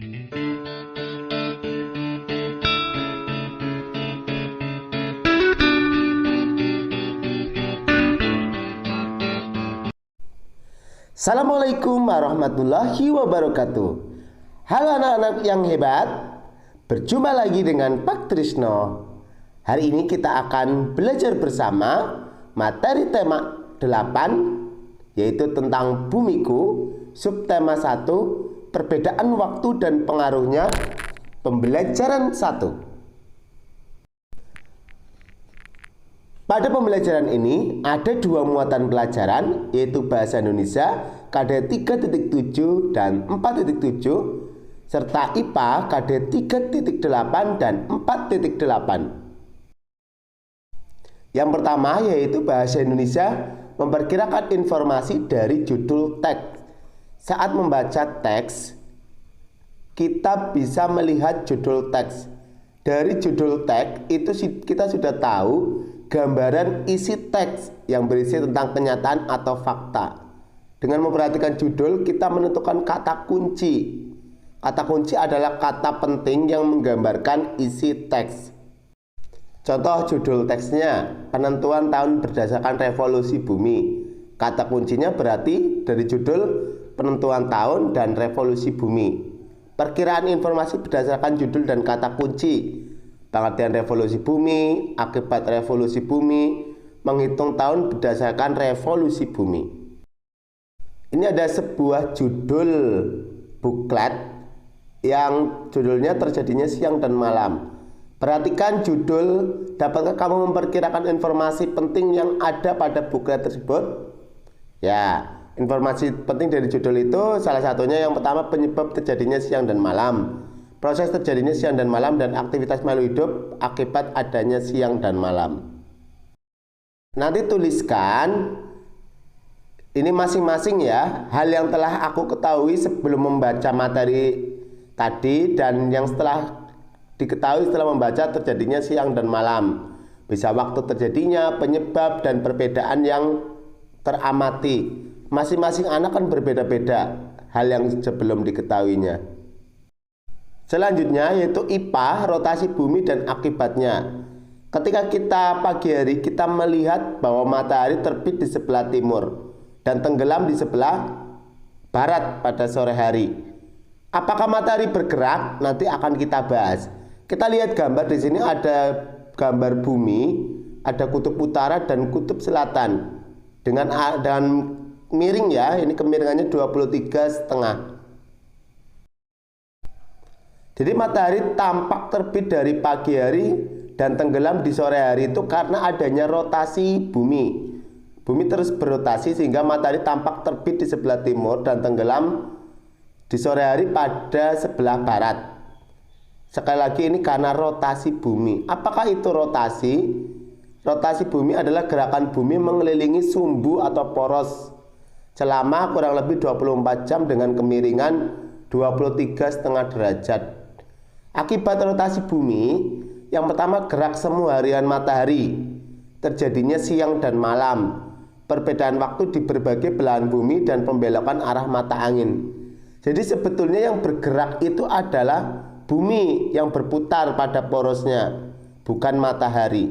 Assalamualaikum warahmatullahi wabarakatuh. Halo anak-anak yang hebat, berjumpa lagi dengan Pak Trisno. Hari ini kita akan belajar bersama materi tema 8, yaitu tentang bumiku. Subtema 1, perbedaan waktu dan pengaruhnya. Pembelajaran 1. Pada pembelajaran ini ada dua muatan pelajaran, yaitu Bahasa Indonesia KD 3.7 dan 4.7 serta IPA KD 3.8 dan 4.8. Yang pertama yaitu Bahasa Indonesia memperkirakan informasi dari judul teks. Saat membaca teks, kita bisa melihat judul teks. Dari judul teks itu kita sudah tahu gambaran isi teks yang berisi tentang kenyataan atau fakta. Dengan memperhatikan judul, kita menentukan kata kunci. Kata kunci adalah kata penting yang menggambarkan isi teks. Contoh judul teksnya, penentuan tahun berdasarkan revolusi bumi. Kata kuncinya berarti dari judul, penentuan tahun, dan revolusi bumi. Perkiraan informasi berdasarkan judul dan kata kunci. Pengertian revolusi bumi, akibat revolusi bumi, menghitung tahun berdasarkan revolusi bumi. Ini ada sebuah judul buklet yang judulnya terjadinya siang dan malam. Perhatikan judul, dapatkah kamu memperkirakan informasi penting yang ada pada buklet tersebut? Ya, informasi penting dari judul itu salah satunya yang pertama penyebab terjadinya siang dan malam. Proses terjadinya siang dan malam dan aktivitas makhluk hidup akibat adanya siang dan malam. Nanti tuliskan ini masing-masing ya, hal yang telah aku ketahui sebelum membaca materi tadi dan yang setelah diketahui setelah membaca terjadinya siang dan malam. Bisa waktu terjadinya, penyebab, dan perbedaan yang teramati. Masing-masing anak kan berbeda-beda hal yang sebelum diketahuinya. Selanjutnya yaitu IPA, rotasi bumi dan akibatnya. Ketika kita pagi hari, kita melihat bahwa matahari terbit di sebelah timur dan tenggelam di sebelah barat pada sore hari. Apakah matahari bergerak? Nanti akan kita bahas. Kita lihat gambar di sini, ada gambar bumi, ada kutub utara dan kutub selatan. Dengan miring ya, ini kemiringannya 23,5. Jadi matahari tampak terbit dari pagi hari dan tenggelam di sore hari itu karena adanya rotasi bumi. Bumi terus berotasi sehingga matahari tampak terbit di sebelah timur dan tenggelam di sore hari pada sebelah barat. Sekali lagi ini karena rotasi bumi. Apakah itu rotasi? Rotasi bumi adalah gerakan bumi mengelilingi sumbu atau poros selama kurang lebih 24 jam dengan kemiringan 23,5 derajat. Akibat rotasi bumi, yang pertama gerak semu harian matahari, terjadinya siang dan malam, perbedaan waktu di berbagai belahan bumi dan pembelokan arah mata angin. Jadi sebetulnya yang bergerak itu adalah bumi yang berputar pada porosnya, bukan matahari.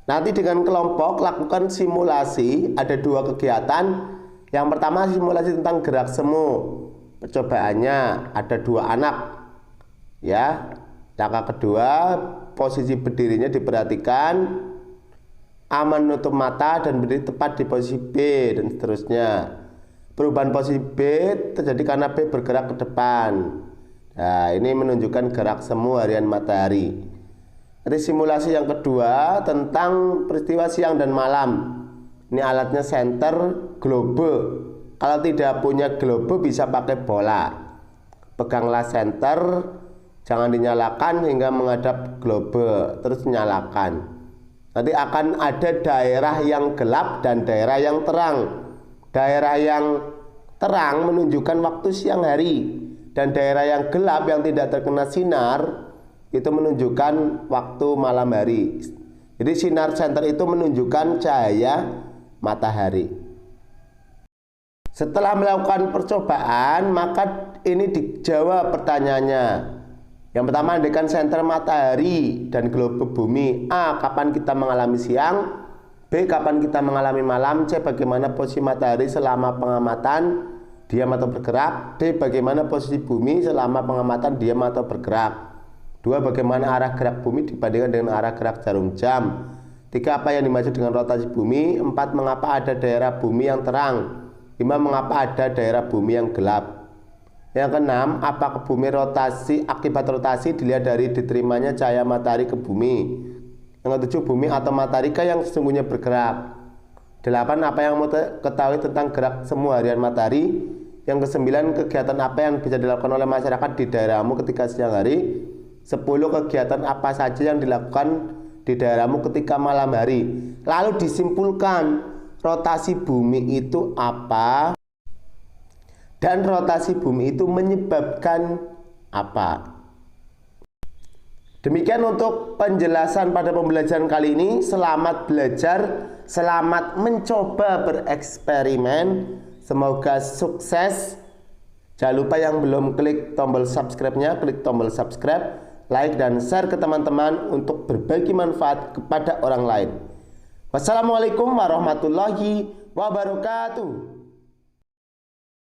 Nanti dengan kelompok lakukan simulasi, ada dua kegiatan. Yang pertama simulasi tentang gerak semu. Percobaannya ada dua anak ya. Langkah kedua, posisi berdirinya diperhatikan, A menutup mata dan berdiri tepat di posisi B dan seterusnya. Perubahan posisi B terjadi karena B bergerak ke depan. Nah, ini menunjukkan gerak semu harian matahari. Nanti simulasi yang kedua tentang peristiwa siang dan malam. Ini alatnya senter globe. Kalau tidak punya globe bisa pakai bola. Peganglah senter, jangan dinyalakan hingga menghadap globe, terus nyalakan. Nanti akan ada daerah yang gelap dan daerah yang terang. Daerah yang terang menunjukkan waktu siang hari, dan daerah yang gelap yang tidak terkena sinar itu menunjukkan waktu malam hari. Jadi sinar senter itu menunjukkan cahaya matahari. Setelah melakukan percobaan, maka ini dijawab pertanyaannya. Yang pertama, andaikan senter matahari dan globe bumi. A. Kapan kita mengalami siang? B. Kapan kita mengalami malam? C. Bagaimana posisi matahari selama pengamatan diam atau bergerak? D. Bagaimana posisi bumi selama pengamatan diam atau bergerak? 2. Bagaimana arah gerak bumi dibandingkan dengan arah gerak jarum jam? 3. Apa yang dimaksud dengan rotasi bumi? 4. Mengapa ada daerah bumi yang terang? 5. Mengapa ada daerah bumi yang gelap? Yang keenam, apakah bumi rotasi akibat rotasi dilihat dari diterimanya cahaya matahari ke bumi? Yang ketujuh, bumi atau matahari yang sesungguhnya bergerak? 8. Apa yang mau ketahui tentang gerak semu harian matahari? Yang kesembilan, kegiatan apa yang bisa dilakukan oleh masyarakat di daerahmu ketika siang hari? 10. Kegiatan apa saja yang dilakukan di daerahmu ketika malam hari? Lalu disimpulkan rotasi bumi itu apa dan rotasi bumi itu menyebabkan apa. Demikian untuk penjelasan pada pembelajaran kali ini. Selamat belajar, selamat mencoba bereksperimen. Semoga sukses. Jangan lupa yang belum klik tombol subscribe-nya, klik tombol subscribe, like dan share ke teman-teman untuk berbagi manfaat kepada orang lain. Wassalamualaikum warahmatullahi wabarakatuh.